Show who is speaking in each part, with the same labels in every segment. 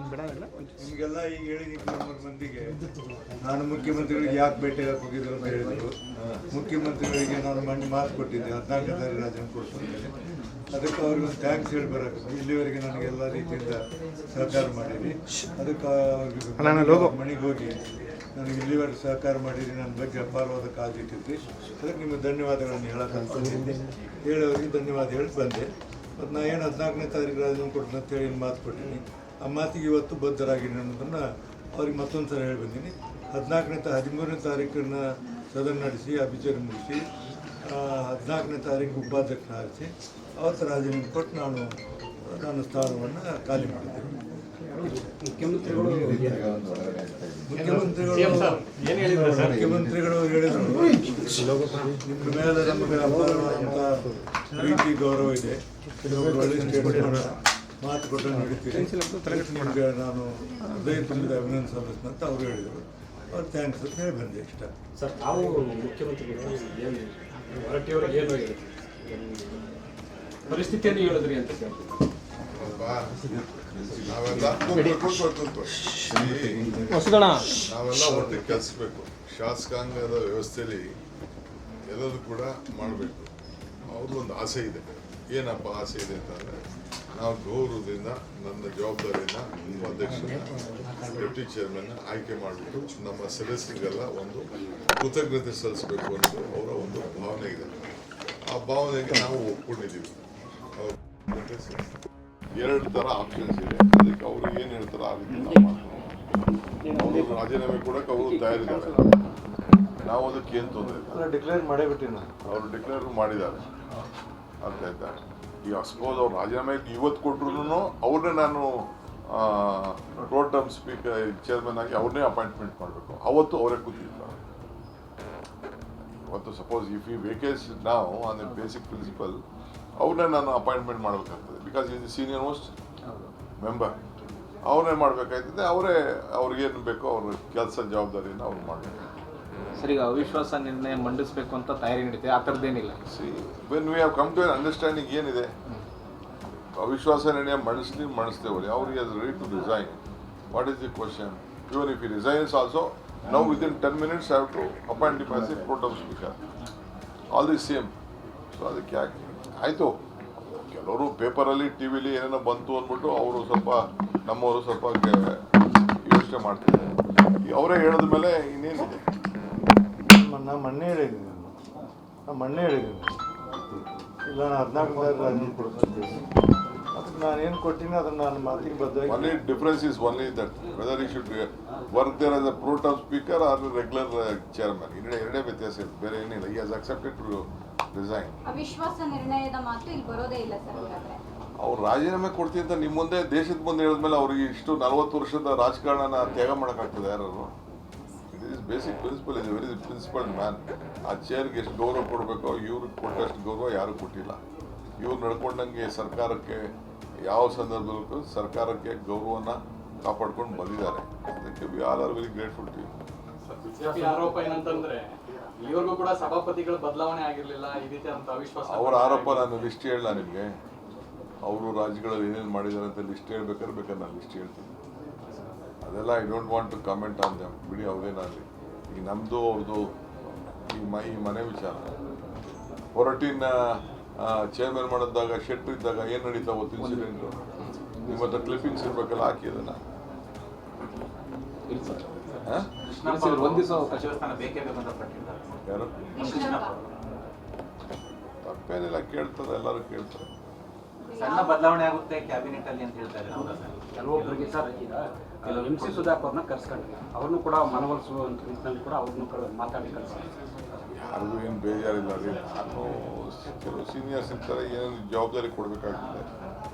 Speaker 1: ನಿಮಗೆಲ್ಲ ಈಗ ಹೇಳಿದ್ದೀನಿ 3 ಮಂದಿಗೆ ನಾನು ಮುಖ್ಯಮಂತ್ರಿಗಳಿಗೆ ಯಾಕೆ ಭೇಟಿಯಾಗಿ ಹೋಗಿದ್ರು ಅಂತ ಹೇಳಿದರು. ಮುಖ್ಯಮಂತ್ರಿಗಳಿಗೆ ನಾನು ಮಾತು ಕೊಟ್ಟಿದ್ದೆ 14ನೇ ತಾರೀಕು ರಾಜೀನಾಮೆ ಕೊಡ್ತೀನಿ. ಅದಕ್ಕೆ ಅವ್ರಿಗೆ ಒಂದು ಥ್ಯಾಂಕ್ಸ್ ಹೇಳಿ ಬರೋದು. ಇಲ್ಲಿವರೆಗೆ ನನಗೆ ಎಲ್ಲ ರೀತಿಯಿಂದ ಸಹಕಾರ ಮಾಡಿರಿ. ಅದಕ್ಕೆ ಮನೆಗೆ ಹೋಗಿ ನನಗೆ ಇಲ್ಲಿವರೆಗೆ ಸಹಕಾರ ಮಾಡಿರಿ, ನನ್ನ ಬಗ್ಗೆ ಅಪಾರವಾದ ಕಾಳಜಿ ಇಟ್ಟಿದ್ರಿ. ಅದಕ್ಕೆ ನಿಮಗೆ ಧನ್ಯವಾದಗಳನ್ನು ಹೇಳಕ್ಕೆ ಅನ್ಕೊಂಡಿದ್ದೆ. ಹೇಳೋರಿಗೆ ಧನ್ಯವಾದ ಹೇಳಿ ಬಂದೆ. ಮತ್ತು ನಾನು ಏನು 14ನೇ ತಾರೀಕು ರಾಜೀನಾಮೆ ಕೊಡ್ತೀನಿ ಅಂತೇಳಿ ಏನು ಮಾತು ಕೊಟ್ಟಿನಿ, ಆ ಮಾತಿಗೆ ಇವತ್ತು ಬದ್ಧರಾಗಿನಿ ಅನ್ನೋದನ್ನು ಅವ್ರಿಗೆ ಮತ್ತೊಂದು ಸಲ ಹೇಳಿ ಬಂದೀನಿ. 13ನೇ ತಾರೀಕನ್ನು ಸದನ ನಡೆಸಿ ಅಭಿಚಾರ ಮುಗಿಸಿ 14ನೇ ತಾರೀಕು ಉಪಾಧ್ಯಕ್ಷನ ಆರಿಸಿ ಅವತ್ತು ರಾಜೀನಾಮೆ ಕೊಟ್ಟು ನಾನು ಸ್ಥಾನವನ್ನು ಖಾಲಿ ಮಾಡಿದ್ದೇನೆ. ಮುಖ್ಯಮಂತ್ರಿಗಳು ಹೇಳಿದರು, ನಿಮ್ಮ ಮೇಲೆ ನಮಗೆ ಅಪಾರವಾದಂಥ ಪ್ರೀತಿ ಗೌರವ ಇದೆ, ಒಳ್ಳೆ ಮಾತು ಕೊಟ್ಟು ನಡೀತೀರಿ, ನಿಮಗೆ ನಾನು ಹೃದಯ ತುಂಬಿದ ಅಭಿನಂದನೆ ಸಲ್ಲಿಸ್ತೀನಿ ಅಂತ ಅವರು ಹೇಳಿದರು. ಅವ್ರು ಥ್ಯಾಂಕ್ಸ್ ಅಂತ ಹೇಳಿ ಬಂದೆ ಇಷ್ಟ.
Speaker 2: ಸರ್, ನಾವು ಮುಖ್ಯಮಂತ್ರಿಗಳು ಏನು ಹೊರಟಿಯವ್ರಿಗೆ ಏನು ಹೇಳಿದ್ರಿ, ಪರಿಸ್ಥಿತಿಯನ್ನು ಹೇಳಿದ್ರಿ ಅಂತ ಕೇಳ್ತೀವಿ.
Speaker 3: ನಾವೆಲ್ಲ ಒಟ್ಟಿಗೆ ಕೆಲಸಬೇಕು. ಶಾಸಕಾಂಗದ ವ್ಯವಸ್ಥೆಯಲ್ಲಿ ಎಲ್ಲರೂ ಕೂಡ ಮಾಡಬೇಕು. ಅವ್ರದ್ದು ಒಂದು ಆಸೆ ಇದೆ. ಏನಪ್ಪ ಆಸೆ ಇದೆ ಅಂತಂದರೆ, ನಾವು ಗೌರವದಿಂದ ನನ್ನ ಜವಾಬ್ದಾರಿಯನ್ನು ಉಪಾಧ್ಯಕ್ಷನ ಡೆಪ್ಟಿ ಚೇರ್ಮನ್ ಆಯ್ಕೆ ಮಾಡಿಬಿಟ್ಟು ನಮ್ಮ ಸದಸ್ಯರಿಗೆಲ್ಲ ಒಂದು ಕೃತಜ್ಞತೆ ಸಲ್ಲಿಸಬೇಕು ಅನ್ನೋದು ಅವರ ಒಂದು ಭಾವನೆ ಇದೆ. ಆ ಭಾವನೆಗೆ ನಾವು ಒಪ್ಕೊಂಡಿದ್ದೀವಿ. 2 ಥರ ಆಪ್ಷನ್ಸ್ ಇದೆ. ಅದಕ್ಕೆ ಅವರು ಏನು ಹೇಳ್ತಾರೋ ಆ ರೀತಿ ನಾವು ಮಾಡ್ತೀವಿ. ಅವರು ರಾಜೀನಾಮೆ ಕೊಡೋಕೆ ಅವರು ತಯಾರಿದ್ದಾರೆ. ನಾವು ಅದಕ್ಕೆ ಏನು ತೊಂದರೆ ಇಲ್ಲ.
Speaker 1: ಡಿಕ್ಲೇರ್ ಮಾಡೇ ಬಿಟ್ಟಿನ
Speaker 3: ಅವರು ಡಿಕ್ಲೇರ್ ಮಾಡಿದ್ದಾರೆ. ಅರ್ಥ ಆಯ್ತಾ? ಈಗ ಸಪೋಸ್ ಅವ್ರು ರಾಜೀನಾಮೆ ಇವತ್ತು ಕೊಟ್ಟರು ಅವ್ರನ್ನೇ ನಾನು ಪ್ರೋಟಮ್ ಸ್ಪೀಕರ್ ಚೇರ್ಮನ್ ಆಗಿ ಅವ್ರನ್ನೇ ಅಪಾಯಿಂಟ್ಮೆಂಟ್ ಮಾಡಬೇಕು. ಅವತ್ತು ಅವರೇ ಕೂತಿರ್ತಾರೆ. ಇವತ್ತು ಸಪೋಸ್ ಇಫ್ ಯು ವೇಕೇಸ್ ನಾವು ಆನ್ ದ ಬೇಸಿಕ್ ಪ್ರಿನ್ಸಿಪಲ್ ಅವ್ರನ್ನೇ ನಾನು ಅಪಾಯಿಂಟ್ಮೆಂಟ್ ಮಾಡಬೇಕಾಗ್ತದೆ. Because is the senior most member. ಅವ್ರನ್ನೇ ಮಾಡಬೇಕಾಗ್ತದೆ. ಅವ್ರಿಗೇನು ಬೇಕೋ ಅವ್ರ ಕೆಲಸ ಜವಾಬ್ದಾರಿಯನ್ನು ಅವ್ರು ಮಾಡಬೇಕು.
Speaker 4: ಸರ್, ಈಗ ಅವಿಶ್ವಾಸ ನಿರ್ಣಯ ಮಂಡಿಸಬೇಕು ಅಂತ ತಯಾರಿ ನಡೀತಿದೆ, ಆ ಥರದ್ದೇನಿಲ್ಲ.
Speaker 3: See when we have come to an understanding ಏನಿದೆ, ಅವಿಶ್ವಾಸ ನಿರ್ಣಯ ಮಾಡಿಸ್ತೇವಲ್ಲಿ ಅವ್ರಿಗೆ as ready to resign. What is the question? Even if you resigns also now within 10 minutes have to appoint the as a pro tem speaker. All the same. So ಅದಕ್ಕೆ ಯಾಕೆ ಆಯಿತು, ಕೆಲವರು ಪೇಪರಲ್ಲಿ ಟಿ ವಿಲಿ ಏನೇನೋ ಬಂತು ಅಂದ್ಬಿಟ್ಟು ಅವರು ಸ್ವಲ್ಪ ನಮ್ಮವರು ಸ್ವಲ್ಪ ಯೋಚನೆ ಮಾಡ್ತಿದ್ದಾರೆ. ಅವರೇ ಹೇಳಿದ ಮೇಲೆ ಇನ್ನೇನಿದೆ?
Speaker 1: ನಾನು ಮೊನ್ನೆ ಹೇಳಿದ್ದೀನಿ ಇಲ್ಲ, ನಾನು 14ನೇ ರಾಜೀನಾಮೆ ಕೊಡ್ತೀನಿ. ಅದಕ್ಕೆ ನಾನು ಏನು ಕೊಟ್ಟಿನಿ ಅದನ್ನು ನಾನು ಮಾತಿಗೆ ಬದ್ಧ.
Speaker 3: Only difference is only that whether you should work there as a pro tem speaker or regular chairman. ಎರಡೇ ವ್ಯತ್ಯಾಸ ಇದೆ, ಬೇರೆ ಏನಿಲ್ಲ. ಈ ಹ್ಯಾಸ್ ಅಕ್ಸೆಪ್ಟೆಡ್ ಟು ರಿಸೈನ್.
Speaker 5: ಅವಿಶ್ವಾಸ ನಿರ್ಣಯದ ಮಾತು ಇಲ್ಲಿ ಬರೋದೇ ಇಲ್ಲ ಸರ್.
Speaker 3: ಅವ್ರು ರಾಜೀನಾಮೆ ಕೊಡ್ತೀನಿ ಅಂತ ನಿಮ್ಮ ಮುಂದೆ ದೇಶದ ಮುಂದೆ ಹೇಳಿದ್ಮೇಲೆ ಅವ್ರಿಗೆ ಇಷ್ಟು 40 ವರ್ಷದ ರಾಜಕಾರಣನ ತ್ಯಾಗ ಮಾಡೋಕ್ಕಾಗ್ತದೆ ಯಾರು? It is basic principle. Is very principle man. ಆ ಚೇರ್ಗೆ ಎಷ್ಟು ಗೌರವ ಕೊಡಬೇಕೋ ಇವ್ರಿಗೆ ಕೊಟ್ಟಷ್ಟು ಗೌರವ ಯಾರು ಕೊಟ್ಟಿಲ್ಲ. ಇವ್ರು ನಡ್ಕೊಂಡಂಗೆ ಸರ್ಕಾರಕ್ಕೆ ಯಾವ ಸಂದರ್ಭದಲ್ಲೂ ಸರ್ಕಾರಕ್ಕೆ ಗೌರವನ ಕಾಪಾಡ್ಕೊಂಡು ಬಂದಿದ್ದಾರೆ. ಅದಕ್ಕೆ we all are very grateful to you.
Speaker 2: BJP ಆರೋಪ ಏನಂತಂದ್ರೆ ಇವ್ರಿಗೂ ಕೂಡ ಸಭಾಪತಿಗಳ ಬದಲಾವಣೆ ಆಗಿರಲಿಲ್ಲ, ಈ ರೀತಿ ಅಂತ ಅವಿಶ್ವಾಸ.
Speaker 3: ಅವರ ಆರೋಪ ನಾನು ಲಿಸ್ಟ್ ಹೇಳಲ್ಲ ನಿಮಗೆ. ಅವರು ರಾಜ್ಯಗಳಲ್ಲಿ ಏನೇನು ಮಾಡಿದ್ದಾರೆ ಅಂತ ಲಿಸ್ಟ್ ಬೇಕಾದ್ರೆ ನಾನು ಲಿಸ್ಟ್ ಹೇಳ್ತೀನಿ. ಅದೆಲ್ಲ I don't want to comment on them. ಬಿಡಿ, ಅವ್ರೇನಾಗಲಿ. ಈಗ ನಮ್ಮದು ಅವ್ರದ್ದು ಈ ಮನೆ ವಿಚಾರ. ಹೊರಟಿನ ಚೇರ್ಮನ್ ಮಾಡಿದಾಗ ಶೆಟ್ರ್ ಇದ್ದಾಗ ಏನು ನಡೀತಾ ಹೋಗ್ತು ಇನ್ಸಿಡೆಂಟು. ನಿಮ್ಮ ಹತ್ರ ಕ್ಲಿಪ್ಪಿಂಗ್ಸ್ ಇರಬೇಕಲ್ಲ, ಹಾಕಿ ಅದನ್ನು. ಯಾರು ತಪ್ಪೇನಿಲ್ಲ, ಕೇಳ್ತಾರೆ, ಎಲ್ಲರೂ ಕೇಳ್ತಾರೆ.
Speaker 6: ಸಣ್ಣ ಬದಲಾವಣೆ ಆಗುತ್ತೆ ಕ್ಯಾಬಿನೆಟ್ ಅಲ್ಲಿ ಅಂತ ಹೇಳ್ತಾರೆ.
Speaker 4: ಕೆಲವೊಬ್ಬರಿಗೆ ಸರ್, ಈಗ MC ಸುಧಾಕರ್ನ ಕರ್ಸ್ಕೊಂಡ್ರೆ ಅವ್ರನ್ನೂ ಕೂಡ ಮನವೊಲಿಸುವಂತ ನಿಟ್ಟಿನಲ್ಲಿ ಕೂಡ ಅವ್ರನ್ನೂ ಮಾತಾಡಿ ಕಳ್ಸ್ತಾರೆ.
Speaker 3: ಯಾರಿಗೂ ಏನು ಬೇಜಾರಿಲ್ಲ ರೀ. ನಾನು ಕೆಲವು ಸೀನಿಯರ್ಸ್ ಇರ್ತಾರೆ, ಏನೇನು ಜವಾಬ್ದಾರಿ ಕೊಡಬೇಕಾಗ್ತದೆ.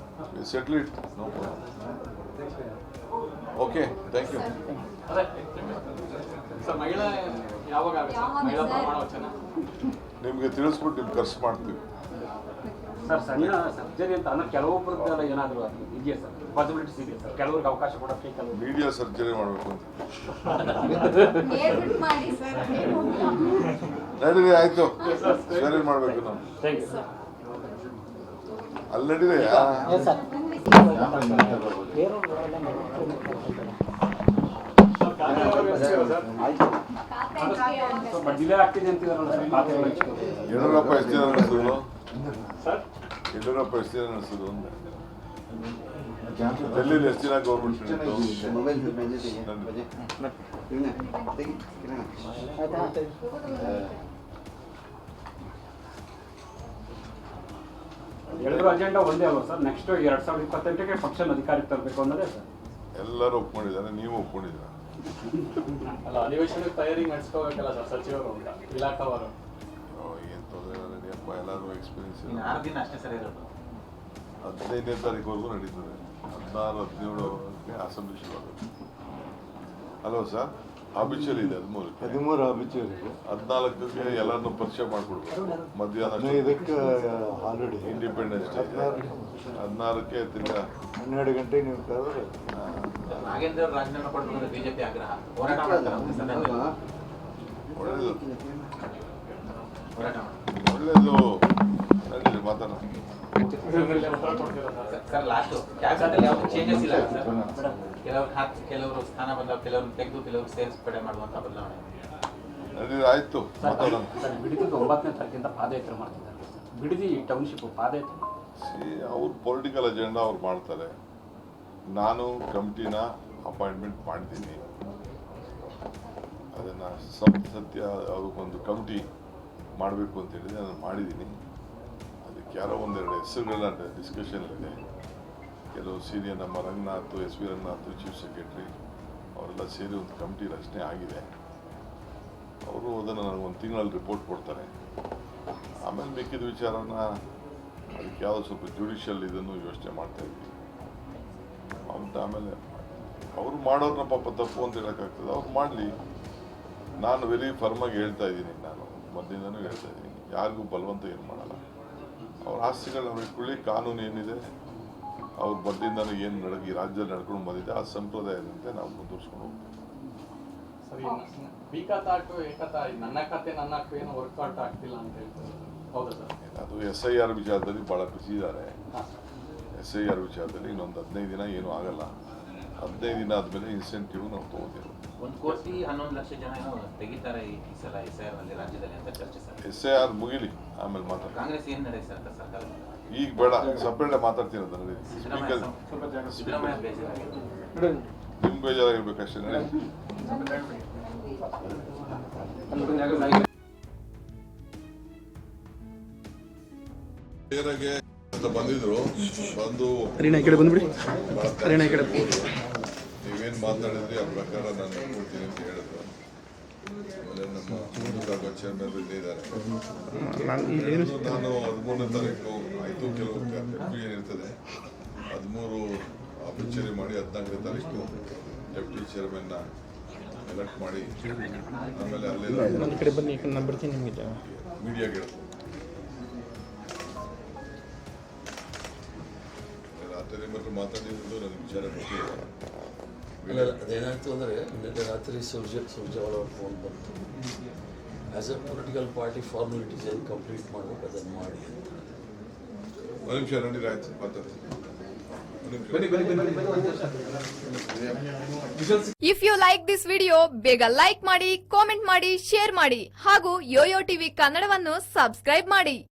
Speaker 3: Settle it, no problem. Okay, thank you.
Speaker 2: Sir, ಮಹಿಳಾ ಯಾವಾಗ ಮಹಿಳಾ ಪ್ರಮಾಣ ವಚನ
Speaker 3: ನಿಮಗೆ ತಿಳಿಸ್ಬಿಟ್ಟು ನಿಮ್ಗೆ ಖರ್ಚು ಮಾಡ್ತೀವಿ.
Speaker 4: ಸರ್, ಸಣ್ಣ ಸರ್ಜರಿ ಅಂತ ಅನ್ನೋ ಕೆಲವೊಬ್ಬರದ್ದೆಲ್ಲ ಏನಾದರೂ ಇದೆಯಾ ಸರ್? ಪಾಸಿಬಿಲಿಟೀಸ್ ಇದೆ ಸರ್? ಕೆಲವ್ರಿಗೆ ಅವಕಾಶ ಕೊಡೋಕ್ಕೆ ಕೆಲವು
Speaker 3: ಮೀಡಿಯಾ ಸರ್ಜರಿ ಮಾಡಬೇಕು ಅಂತ ನಡೀರಿ. ಆಯಿತು, ಸರಿ ಮಾಡಬೇಕು ನಾವು.
Speaker 4: Thank you.
Speaker 3: ಅಲ್ಲಿ ನಡೀರಿ.
Speaker 4: ಸ್ವಲ್ಪ ಡಿಲೇ ಆಗ್ತಿದೆ ಅಂತಿದಾರಲ್ಲ ಸರ್ ಖಾತೆಗಳು ಹಂಚ್ಕೊಳ್ಳೋದು.
Speaker 3: ಯಡಿಯೂರಪ್ಪ ಎಷ್ಟು ದಿನ ನಡೆಸಿದ್ರು?
Speaker 2: ಸರ್
Speaker 3: ಯಡಿಯೂರಪ್ಪ ಎಷ್ಟು ದಿನ ನಡೆಸಿದ್ರು ಅಂದೆ? ಡೆಲ್ಲಿಲಿ ಎಷ್ಟು ದಿನ ಗೌರ್ಮೆಂಟ್ ಇತ್ತು?
Speaker 4: ಎಲ್ಲರೂ ಅಜೆಂಡಾ ಒಂದೇ ಅಲ್ವಾ ಸರ್? ನೆಕ್ಸ್ಟ್ 2028ಕ್ಕೆ ಪಕ್ಷನ ಅಧಿಕಾರಕ್ಕೆ ತರಬೇಕು ಅನ್ನೋದೇ ಸರ್.
Speaker 3: ಎಲ್ಲರೂ ಒಪ್ಕೊಂಡಿದ್ದಾರೆ, ನೀವು ಒಪ್ಕೊಂಡಿದ್ದೀರಾ?
Speaker 2: ಅಲ್ಲ, ಅಧಿವೇಶನಕ್ಕೆ ತಯಾರಿ ನಡೆಸ್ಕೋಬೇಕಲ್ಲ ಸರ್ ಸಚಿವರು ಅಂತ ಇಲಾಖಾವಾರು.
Speaker 3: ಏನು ತೊಂದರೆ ನಡೆಯಪ್ಪ, ಎಲ್ಲರೂ ಎಕ್ಸ್ಪೀರಿಯನ್ಸ್
Speaker 6: ಇನ್ನು 6 ದಿನ ಅಷ್ಟೇ ಸರ್ ಇರೋದು.
Speaker 3: 15ನೇ ತಾರೀಕುವರೆಗೂ ನಡೀತದೆ. 16, 17ಕ್ಕೆ ಅಸೆಂಬ್ಲಿ ಶುರುವಾಗುತ್ತೆ ಅಲ್ವಾ ಸರ್? ಆಬಿಚರಿ ಇದೆ 13ಕ್ಕೆ.
Speaker 1: 13 ಆಬಿಚೂರು
Speaker 3: 14ಕ್ಕೆ ಎಲ್ಲರನ್ನೂ ಪರಿಚಯ ಮಾಡಿಕೊಡ್ಬೇಕು. ಮಧ್ಯಾಹ್ನ
Speaker 1: 15ಕ್ಕೆ ಆಲ್ರೆಡಿ
Speaker 3: ಇಂಡಿಪೆಂಡೆನ್ಸ್ ಡೇ. 16ಕ್ಕೆ ತಿರ್ಗಾ
Speaker 1: 12 ಗಂಟೆಗೆ ನೀವು ಕರೆದ್ರೆ
Speaker 6: ನಾಗೇಂದ್ರ ಅವರು ರಾಜೀನಾಮೆ ಕೊಡಬೇಕು ಬಿಜೆಪಿ ಆಗ್ರಹ. ಹೋರಾಟ ಮಾಡ್ತಾರೆ ಸದನದಲ್ಲಿ.
Speaker 3: ಒಳ್ಳೇದು
Speaker 6: ಹೋರಾಟ ಮಾಡ್ತಾರೆ.
Speaker 3: ಒಳ್ಳೇದು ನಡೀಲಿ, ಮಾತಾಡೋಣ.
Speaker 2: ಉತ್ತರ ಕೊಡ್ತೀರಾ ಸರ್?
Speaker 6: ಸರ್ ಲಾಸ್ಟ್ ಕ್ಯಾಬಿನೆಟ್ ಯಾವುದು ಚೇಂಜಸ್ ಇಲ್ಲ ಸರ್. ಕೆಲವರು ಸ್ಥಾನ ಬಂದ, ಕೆಲವರು ತೆಗೆದು, ಕೆಲವರು ಸೇರಿಸ್ಪಡೆ ಮಾಡುವಂತ ಬದಲಾವಣೆ.
Speaker 3: ನಡೀಲಿ, ಆಯ್ತು, ಮಾತಾಡೋಣ.
Speaker 4: ಸರ್ ಬಿಡದಿಗೆ 9ನೇ ತಾರೀಕಿಂದ ಪಾದಯಾತ್ರೆ ಮಾಡ್ತಿದ್ದಾರೆ ಸರ್. ಬಿಡದಿ ಟೌನ್ಶಿಪ್ ಪಾದಯಾತ್ರೆ
Speaker 3: ಅವ್ರ ಪೊಲಿಟಿಕಲ್ ಅಜೆಂಡಾ ಅವ್ರು ಮಾಡ್ತಾರೆ. ನಾನು ಕಮಿಟಿನ ಅಪಾಯಿಂಟ್ಮೆಂಟ್ ಮಾಡಿದ್ದೀನಿ. ಅದನ್ನು ಸತ್ಯ ಅದಕ್ಕೊಂದು ಕಮಿಟಿ ಮಾಡಬೇಕು ಅಂತ ಹೇಳಿದ್ರೆ ನಾನು ಮಾಡಿದ್ದೀನಿ. ಅದಕ್ಕೆ ಯಾರೋ ಒಂದೆರಡು ಹೆಸರುಗಳನ್ನ ಡಿಸ್ಕಷನಲ್ಲಿದೆ. ಕೆಲವು ಸೀನಿಯರ್ ನಮ್ಮ Ranganath, S V Ranganath, chief secretary ಅವರೆಲ್ಲ ಸೇರಿ ಒಂದು ಕಮಿಟಿ ರಚನೆ ಆಗಿದೆ. ಅವರು ಅದನ್ನು ನನಗೆ ಒಂದು ತಿಂಗಳಲ್ಲಿ ರಿಪೋರ್ಟ್ ಕೊಡ್ತಾರೆ. ಆಮೇಲೆ ಮಿಕ್ಕಿದ ವಿಚಾರನ ಅದಕ್ಕೆ ಯಾವುದೋ ಸ್ವಲ್ಪ ಜುಡಿಷಿಯಲ್ ಇದನ್ನು ಯೋಚನೆ ಮಾಡ್ತಾ ಇದ್ವಿ. ಆಮೇಲೆ ಅವರು ಮಾಡೋರನ್ನ ಪಾಪ ತಪ್ಪು ಅಂತ ಹೇಳೋಕ್ಕಾಗ್ತದೆ, ಅವ್ರು ಮಾಡಲಿ. ನಾನು ವೆರಿ ಫರ್ಮಾಗಿ ಹೇಳ್ತಾ ಇದ್ದೀನಿ, ನಾನು ಮೊದಲಿಂದನೂ ಹೇಳ್ತಾ ಇದ್ದೀನಿ, ಯಾರಿಗೂ ಬಲವಂತ ಏನು ಮಾಡಲ್ಲ. ಅವ್ರ ಆಸ್ತಿಗಳನ್ನ ಅವ್ರು ಇಟ್ಕೊಳ್ಳಿ. ಕಾನೂನು ಏನಿದೆ, ಅವ್ರ ಮೊದಲಿಂದನೂ ಏನು ಈ ರಾಜ್ಯದಲ್ಲಿ ನಡ್ಕೊಂಡು ಬಂದಿದೆ ಆ ಸಂಪ್ರದಾಯದಂತೆ ನಾವು ಮುಂದುವರ್ಸ್ಕೊಂಡು ಹೋಗ್ತೀವಿ.
Speaker 2: ಸರಿ, ವಿಕತಾಟು ಏಕತಾ ನನ್ನ ಖಾತೆ ನನ್ನ ಹಕ್ಕು ಏನು ವರ್ಕೌಟ್ ಆಗ್ತಿಲ್ಲ ಅಂತ ಹೇಳ್ತಾರೆ. ಹೌದಾ ಸರ್?
Speaker 3: ಅದು SIR ವಿಚಾರದಲ್ಲಿ ಭಾಳ ಬಿಸಿ ಇದ್ದಾರೆ.
Speaker 2: ಹಾಂ.
Speaker 3: SIR ವಿಚಾರದಲ್ಲಿ ಇನ್ನೊಂದು 15 ದಿನ ಏನೂ ಆಗಲ್ಲ. 15 ದಿನ ಆದಮೇಲೆ ಇನ್ಸೆಂಟಿವ್ ನಾವು ತೊಗೋತೀವಿ.
Speaker 6: 1,11,00,000 ಜನ ಏನೋ ತೆಗಿತಾರೆ ಈ ಸಲ SIR ನಲ್ಲಿ ರಾಜ್ಯದಲ್ಲಿ ಅಂತ ಚರ್ಚೆ ಸರ್.
Speaker 3: SIR ಮುಗಿಲಿ, ಆಮೇಲೆ ಮಾತಾಡ್ತೀನಿ.
Speaker 6: ಕಾಂಗ್ರೆಸ್ ಏನ್ ನಡೆಯುತ್ತೆ ಸರ್ ಸರ್ಕಾರ?
Speaker 3: ಈಗ ಬೇಡ, ಸಪ್ರೇಟ್ ಮಾತಾಡ್ತೀನಿ ಅಂತ ನೋಡಿ.
Speaker 6: ಸಿದ್ದರಾಮಯ್ಯ ಬೇಜಾರಾಗಿದೆ.
Speaker 3: ನಿಮ್ಮ ಬೇಜಾರಾಗಿರ್ಬೇಕಷ್ಟೇ ನೋಡಿ. ಕ್ಲಿಯರಾಗೆ ಬಂದಿದ್ರು, ಬಂದು ನೀವೇನು ಮಾತಾಡಿದ್ರಿ ಆ ಪ್ರಕಾರ ನಾನು ಕೊಡ್ತೀನಿ ಅಂತ ಹೇಳಿದ್ರು. ಆಮೇಲೆ ನಮ್ಮ ಮುಂದೆ ಚೇರ್ಮನ್ ಇಲ್ಲೇ ಇದ್ದಾರೆ. ನಾನು 13ನೇ ತಾರೀಕು ಆಯಿತು, ಕೆಲವು ಏನಿರ್ತದೆ 13 ಅಪಿಚೇರಿ ಮಾಡಿ 14ನೇ ತಾರೀಕು ಡೆಪ್ಟಿ ಚೇರ್ಮನ್ನ ಎಲೆಕ್ಟ್ ಮಾಡಿ ಆಮೇಲೆ ಅಲ್ಲೇ ಮೀಡಿಯಾಗೆ ಹೇಳ್ತೀನಿ. ರಾತ್ರಿ ಮತ್ತು ಮಾತಾಡಿದ್ದು ನನಗೆ ವಿಚಾರ ಗೊತ್ತಿಲ್ಲ.
Speaker 7: ಅದೇನಾಯ್ತು ಅಂದರೆ ನಿನ್ನೆ ರಾತ್ರಿ ಸುರ್ಜೇವಾಲ ಅವ್ರ ಫೋನ್ ಬಂತು. As a political party formalities ಏನು ಕಂಪ್ಲೀಟ್ ಮಾಡಬೇಕು ಅದನ್ನು ಮಾಡಿ ಅಂತ.
Speaker 3: ಒಂದು ನಿಮಿಷ ನಡೀರಿ, ಆಯ್ತು ಮಾತಾಡ್ತೀನಿ.
Speaker 8: If you like this video ಬೇಗ ಲೈಕ್ ಮಾಡಿ, ಕಾಮೆಂಟ್ ಮಾಡಿ, ಶೇರ್ ಮಾಡಿ ಹಾಗೂ ಯೋಯೋ ಟಿವಿ ಕನ್ನಡವನ್ನು ಸಬ್ಸ್ಕ್ರೈಬ್ ಮಾಡಿ.